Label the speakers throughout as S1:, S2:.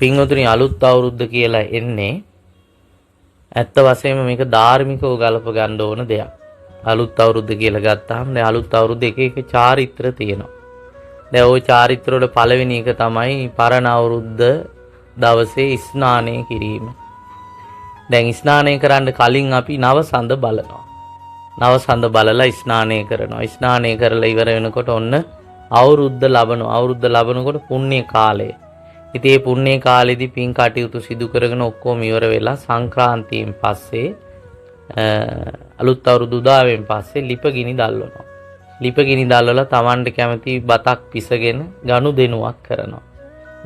S1: පින්වතුනි අලුත් අවුරුද්ද කියලා එන්නේ ඇත්ත වශයෙන්ම මේක ධාර්මිකව ගලප ගන්න ඕන දෙයක්. අලුත් අවුරුද්ද කියලා ගත්තාම දැන් අලුත් අවුරුද්ද එක එක චාරිත්‍ර තියෙනවා. දැන් ওই චාරිත්‍ර වල පළවෙනි එක තමයි පරණ අවුරුද්ද දවසේ ස්නානය කිරීම. දැන් ස්නානය කරන්න කලින් අපි නවසඳ බලනවා. නවසඳ බලලා ස්නානය කරනවා. ස්නානය කරලා ඉවර වෙනකොට ඔන්න අවුරුද්ද ලබනවා. අවුරුද්ද ලබනකොට පුණ්‍ය කාලය. ඉතින් මේ පුණ්‍ය කාලෙදී පින් කටයුතු සිදු කරගෙන ඔක්කොම ඉවර වෙලා සංක්‍රාන්තියෙන් පස්සේ අලුත් අවුරුදු උදාවෙන් පස්සේ ලිපගිනි දැල්වනවා. ලිපගිනි දැල්වලා Tamanට කැමති බතක් පිසගෙන ගනුදෙනුවක් කරනවා.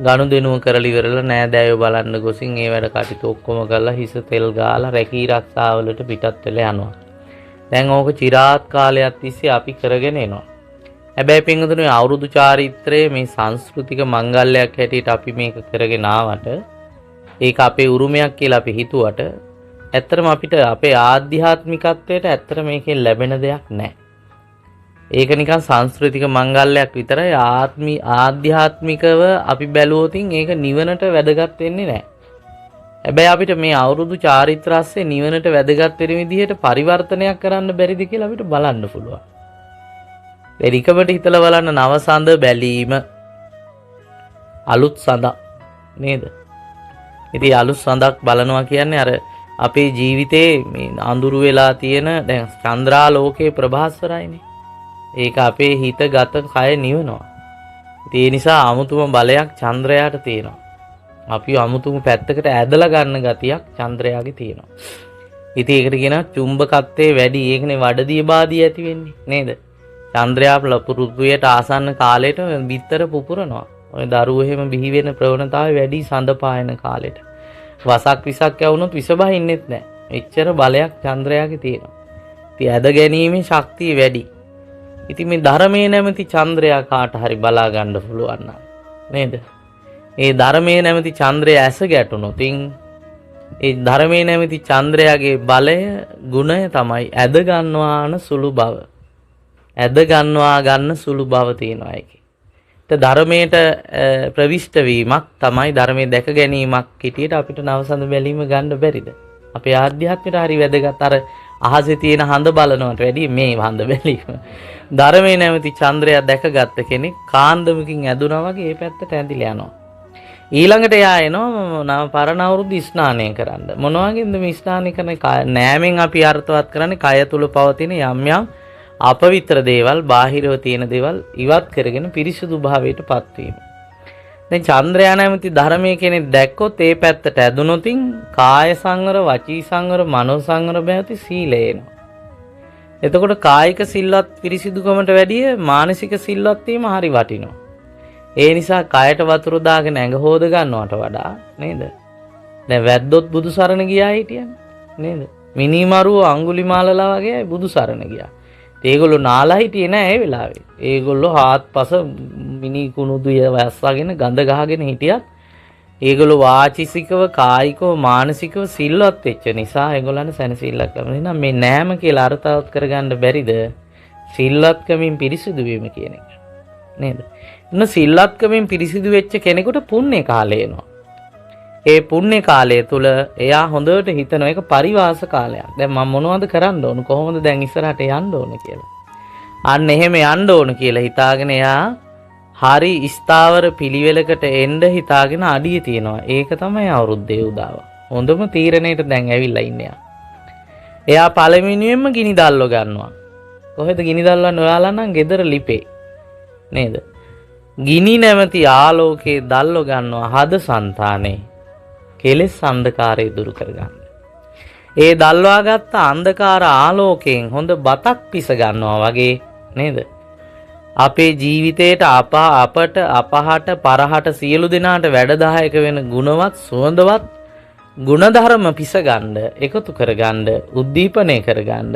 S1: ගනුදෙනුව කරලා ඉවරලා නෑදෑයෝ බලන්න ගොසින් ඒ වැඩ කටයුතු ඔක්කොම කරලා හිස තෙල් ගාලා රැකී ආරක්ෂාවලට පිටත් වෙලා යනවා. දැන් ඕක চিරාත් කාලයක් තිස්සේ අපි කරගෙන එනවා. හැබැයි පින්වතුනි අවුරුදු චාරිත්‍රයේ මේ සංස්කෘතික මංගල්‍යයක් හැටියට අපි මේක කරගෙන ආවට ඒක අපේ උරුමයක් කියලා අපි හිතුවට ඇත්තටම අපිට අපේ ආධ්‍යාත්මිකත්වයට ඇත්තට මේකෙන් ලැබෙන දෙයක් නැහැ. ඒක නිකන් සංස්කෘතික මංගල්‍යයක් විතරයි. ආධ්‍යාත්මිකව අපි බැලුවොතින් ඒක නිවනට වැදගත් වෙන්නේ නැහැ. හැබැයි අපිට මේ අවුරුදු චාරිත්‍ර ASCII නිවනට වැදගත් වෙන විදිහට පරිවර්තනයක් කරන්න බැරිද කියලා අපිට බලන්න පුළුවන්. එරිකමට හිතලා බලන්න නවසඳ බැලීම අලුත් සඳක් නේද? ඉතින් අලුත් සඳක් බලනවා කියන්නේ අර අපේ ජීවිතේ මේ අඳුරු වෙලා තියෙන දැන් චන්ද්‍රාලෝකයේ ප්‍රභාස්වරයිනේ. ඒක අපේ හිත ගත කය නිවනවා. ඉතින් ඒ නිසා අමුතුම බලයක් චන්ද්‍රයාට තියෙනවා. අපි අමුතුම පැත්තකට ඇදලා ගන්න ගතියක් චන්ද්‍රයාගේ තියෙනවා. ඉතින් ඒකට කියනවා චුම්බකත්වයේ වැඩි. ඒකනේ වඩදිය බාදිය ඇති වෙන්නේ නේද? චන්ද්‍රයා පෘථුවියට ආසන්න කාලයට බිත්තර පුපුරනවා. ඔය දරුවෝ එහෙම බිහි වෙන ප්‍රවණතාවය වැඩි සඳ පායන කාලෙට. වසක් විසක් යවුනොත් විස බහින්නෙත් නැහැ. එච්චර බලයක් චන්ද්‍රයාගේ තියෙනවා. ඉතින් ඇද ගැනීමේ ශක්තිය වැඩි. ඉතින් මේ ධර්මයේ නැමැති චන්ද්‍රයා කාට හරි බලා ගන්න පුළුවන් නේද? ඒ ධර්මයේ නැමැති චන්ද්‍රය ඇස ගැටුණොත් ඒ ධර්මයේ නැමැති චන්ද්‍රයාගේ බලය ගුණය තමයි ඇද ගන්නවාන සුළු බව. ඇද ගන්නවා ගන්න සුළු බව තියෙනවා ඒකේ. ඒ ධර්මයට ප්‍රවිෂ්ඨ වීමක් තමයි ධර්මයේ දැක ගැනීමක් කිටියට අපිට නවසඳ බැලීම ගන්න බැරිද? අපේ ආධ්‍යාත්මයට හරි වැදගත් අර අහසේ තියෙන හඳ බලනවට වැඩිය මේ හඳ බැලීම. ධර්මයේ නැමැති චන්ද්‍රයා දැකගත්ත කෙනෙක් කාන්දමකින් ඇදුනා වගේ ඒ පැත්තට ඇඳිලා යනවා. ඊළඟට එයා එනවා පරණ අවුරුදු ස්නානය කරන්න. මොන වගේද මේ ස්නානය කරන නෑමෙන් අපි අර්ථවත් කරන්නේ කය තුල පවතින යම් යම් අපවිත්‍ර දේවල්, බාහිරව තියෙන දේවල් ඉවත් කරගෙන පිරිසුදු භාවයට පත්වීම. දැන් චන්ද්‍රයා නැමැති ධර්මයේ කෙනෙක් දැක්කොත් ඒ පැත්තට ඇදුනොතින් කාය සංවර, වචී සංවර, මනෝ සංවර බැවති සීලය එනවා. එතකොට කායික සිල්වත් පිරිසිදුකමට වැඩිය මානසික සිල්වත් වීම හරි වටිනවා. ඒ නිසා කයට වතුර දාගෙන ඇඟ හොද ගන්නවට වඩා නේද? දැන් වැද්දොත් බුදු සරණ ගියා හිටියනේ නේද? මිනිමරුව අඟුලිමාලලා වගේ බුදු සරණ ගියා. ඒගොල්ලෝ නාලා හිටියේ නෑ ඒ වෙලාවේ. ඒගොල්ලෝ හාත්පස මිනි කුණුදු වැස්සගෙන ගඳ ගහගෙන හිටියත් ඒගොල්ලෝ වාචිකව, කායිකව, මානසිකව සිල්වත් වෙච්ච නිසා ඒගොල්ලන්ට සැනසෙල්ලක් ලැබුණා. මේ නෑම කියලා අර්ථවත් කරගන්න බැරිද? සිල්වත්කමින් පිරිසිදු වීම කියන එක. නේද? එන්න සිල්වත්කමින් පිරිසිදු වෙච්ච කෙනෙකුට පුණ්‍ය කාලය එනවා. ඒ පුණ්‍ය කාලය තුල එයා හොඳට හිතනවා ඒක පරිවාස කාලයක්. දැන් මම මොනවද කරන්න ඕන? කොහොමද දැන් ඉස්සරහට යන්න ඕන කියලා. අන්න එහෙම යන්න ඕන කියලා හිතාගෙන එයා හරි ස්ථාවර පිළිවෙලකට එන්න හිතාගෙන අඩිය තියනවා. ඒක තමයි අවුරුද්දේ උදාව. හොඳම තීරණයට දැන් ඇවිල්ලා ඉන්නේ. එයා පළවෙනියෙන්ම ගිනි දැල්ව ගන්නවා. කොහෙද ගිනි දැල්වන්නේ? ඔයාලා නම් ගෙදර ලිපේ. නේද? ගිනි නැමැති ආලෝකයේ දැල්ව ගන්නවා හද సంతානේ. කෙලෙස් අන්ධකාරය දුරු කරගන්න. ඒ දැල්වාගත්ත අන්ධකාර ආලෝකයෙන් හොඳ බතක් පිස ගන්නවා වගේ නේද? අපේ ජීවිතේට අපට අපහට පරහට සියලු දෙනාට වැඩදායක වෙන ගුණවත් සුවඳවත් ගුණධර්ම පිස ගන්න, එකතු කරගන්න, උද්දීපනය කරගන්න,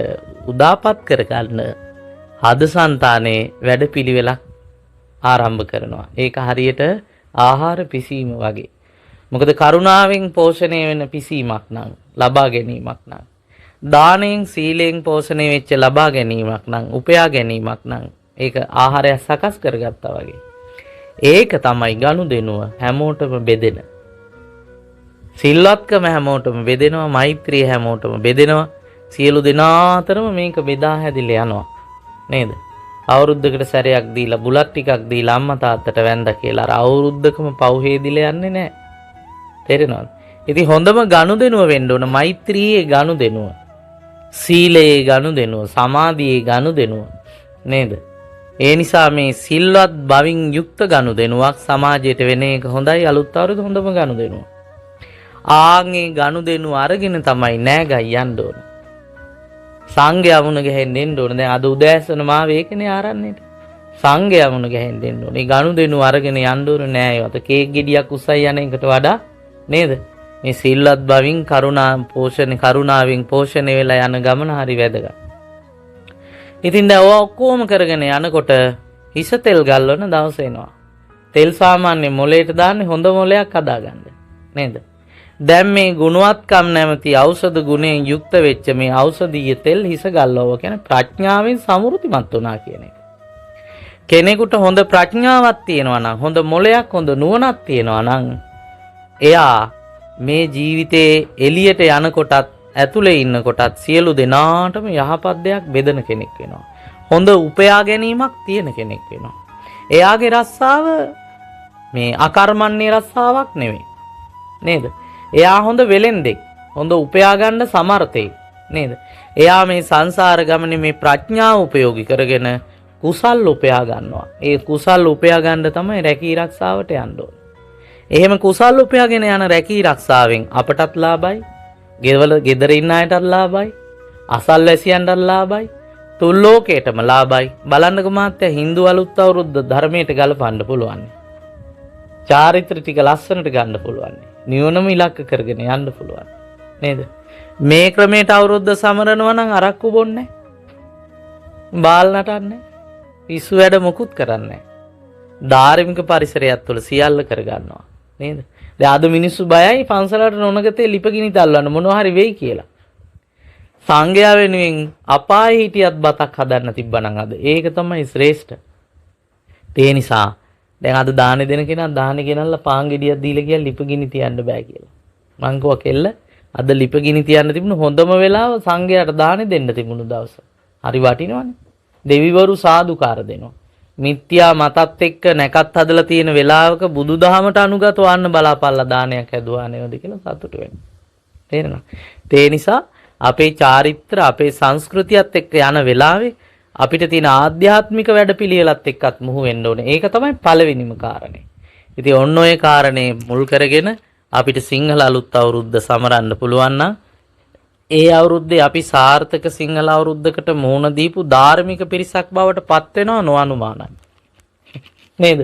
S1: උදාපත් කරගන්න හද సంతානේ වැඩපිළිවෙලක් ආරම්භ කරනවා. ඒක හරියට ආහාර පිසීම වගේ. මොකද කරුණාවෙන් පෝෂණය වෙන පිසීමක් නම් ලබා ගැනීමක් නම් දානෙන් සීලෙන් පෝෂණය වෙච්ච ලබා ගැනීමක් නම් උපයා ගැනීමක් නම් ඒක ආහාරය සකස් කරගත්තා වගේ. ඒක තමයි ගනුදෙනුව හැමෝටම බෙදෙන. සිල්වත්කම හැමෝටම බෙදෙනවා, මෛත්‍රිය හැමෝටම බෙදෙනවා. සියලු දෙනා අතරම මේක බෙදා හැදිලා යනවා. නේද? අවුරුද්දකට සැරයක් දීලා බුලත් ටිකක් දීලා අම්මා තාත්තට වැඳ කියලා අර අවුරුද්දකම පව් හේදිලා යන්නේ නැහැ. තේරෙනවද? ඉතින් හොඳම ගනුදෙනුව වෙන්න ඕන මෛත්‍රියේ ගනුදෙනුව. සීලයේ ගනුදෙනුව, සමාධියේ ගනුදෙනුව. නේද? ඒ නිසා මේ සිල්වත් බවින් යුක්ත ගනුදෙනුවක් සමාජයට වෙන එක හොඳයි. අලුත් අවුරුදු හොඳම ගනුදෙනුව. ආන්ගේ ගනුදෙනුව අරගෙන තමයි නෑගයි යන්න ඕන. සංඝයා මුණ ගැහෙන්න එන්න ඕන. දැන් අද උදෑසන මාව ඒකනේ ආරන්නේට. සංඝයා මුණ ගැහෙන්න එන්න ඕන. මේ ගනුදෙනුව අරගෙන යන්න ඕන නෑ. ඒවත කේක් ගෙඩියක් උස්සයි යන එකට වඩා නේද? මේ සිල්වත් බවින් කරුණාවෙන් පෝෂණය වෙලා යන ගමන හරි වැදගත්. ඉතින් දැන් ඔක්කොම කරගෙන යනකොට හිස තෙල් ගල්වන දවස එනවා. තෙල් සාමාන්‍ය මොලේට දාන්නේ හොඳ මොලයක් හදාගන්න. නේද? දැන් මේ ගුණවත්කම් නැමැති ඖෂධ ගුණයෙන් යුක්ත වෙච්ච මේ ඖෂධීය තෙල් හිස ගල්වව කියන්නේ ප්‍රඥාවෙන් සමෘද්ධිමත් වුණා කියන එක. කෙනෙකුට හොඳ ප්‍රඥාවක් තියෙනවා නම්, හොඳ මොලයක්, හොඳ නුවණක් තියෙනවා නම් එයා මේ ජීවිතේ එළියට යනකොටත් ඇතුලේ ඉන්නකොටත් සියලු දෙනාටම යහපත් දෙයක් බෙදන කෙනෙක් වෙනවා. හොඳ උපයා ගැනීමක් තියෙන කෙනෙක් වෙනවා. එයාගේ රස්සාව මේ අකර්මන්නේ රස්සාවක් නෙවෙයි. නේද? එයා හොඳ වෙලෙන්දෙක්. හොඳ උපයා ගන්න සමර්ථයෙක්. නේද? එයා මේ සංසාර ගමනේ මේ ප්‍රඥාව උපයෝගී කරගෙන කුසල් උපයා ගන්නවා. ඒ කුසල් උපයා ගන්න තමයි රැකී ආරක්ෂාවට යන්න ඕනේ. එහෙම කුසල් උපයාගෙන යන රැකී ආරක්ෂාවෙන් අපටත් ලාභයි. ගෙදර ඉන්න අයටත් ලාභයි. අසල්වැසියන්ටත් ලාභයි. තුන් ලෝකයටම ලාභයි. බලන්නකෝ මාත්‍යා හින්දු අලුත් අවුරුද්ද ධර්මයට ගලපන්න පුළුවන්. චාරිත්‍ර ටික ලස්සනට ගන්න පුළුවන්. නිවනම ඉලක්ක කරගෙන යන්න පුළුවන්. නේද? මේ ක්‍රමයට අවුරුද්ද සමරනවා නම් අරක්කු බොන්නේ නැහැ. බාල් නටන්නේ. පිස්සු වැඩ මොකුත් කරන්නේ නැහැ. ධාර්මික පරිසරයක් තුළ සියල්ල කරගන්නවා. නේද? දැන් අද මිනිස්සු බයයි පන්සලට නොනගතේ ලිපගිනි තල්ලන්න මොනවා හරි වෙයි කියලා. සංඝයා වෙනුවෙන් අපායේ හිටියත් බතක් හදන්න තිබ්බනම් අද ඒක තමයි ශ්‍රේෂ්ඨ. ඒ නිසා දැන් අද දාන දෙන කෙනා දාන ගෙනල්ලා පාන් ගෙඩියක් දීලා කියලා ලිපගිනි තියන්න බෑ කියලා. මං කිව්වා කෙල්ල අද ලිපගිනි තියන්න තිබුණ හොඳම වෙලාව සංඝයාට දාන දෙන්න තිබුණු දවස. හරි වටිනවනේ. දෙවිවරු සාදුකාර දෙනවා. මිත්‍යා මතත් එක්ක නැකත් හදලා තියෙන වෙලාවක බුදුදහමට අනුගත වන්න බලාපල්ලා දානයක් හැදුවා නේද කියලා සතුටු වෙනවා. තේරෙනවද? ඒ නිසා අපේ චාරිත්‍ර අපේ සංස්කෘතියත් එක්ක යන වෙලාවේ අපිට තියෙන ආධ්‍යාත්මික වැඩපිළිවෙලත් එක්කත් මුහු වෙන්න ඕනේ. ඒක තමයි පළවෙනිම කාරණේ. ඉතින් ඔන්න ඔය කාරණේ මුල් කරගෙන අපිට සිංහල අලුත් අවුරුද්ද සමරන්න පුළුවන් නම් ඒ අවුරුද්දේ අපි සාර්ථක සිංහල අවුරුද්දකට මුහුණ දීපු ධාර්මික පිරිසක් බවට පත් වෙනව නොඅනුමානයි. නේද?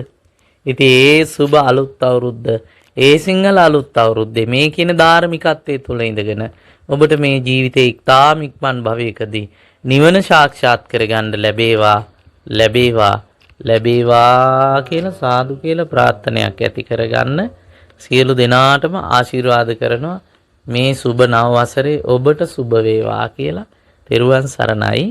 S1: ඉතින් ඒ සුබ අලුත් අවුරුද්ද, ඒ සිංහල අලුත් අවුරුද්දේ මේ කියන ධාර්මිකත්වයේ තුල ඉඳගෙන ඔබට මේ ජීවිතේ ඉක්තාම ඉක්මන් භවයකදී නිවන සාක්ෂාත් කරගන්න ලැබේවා කියලා සාදු කියලා ප්‍රාර්ථනාවක් ඇති කරගන්න සියලු දෙනාටම ආශිර්වාද කරනවා. මේ සුබ නව වසරේ ඔබට සුබ වේවා කියලා. තෙරුවන් සරණයි.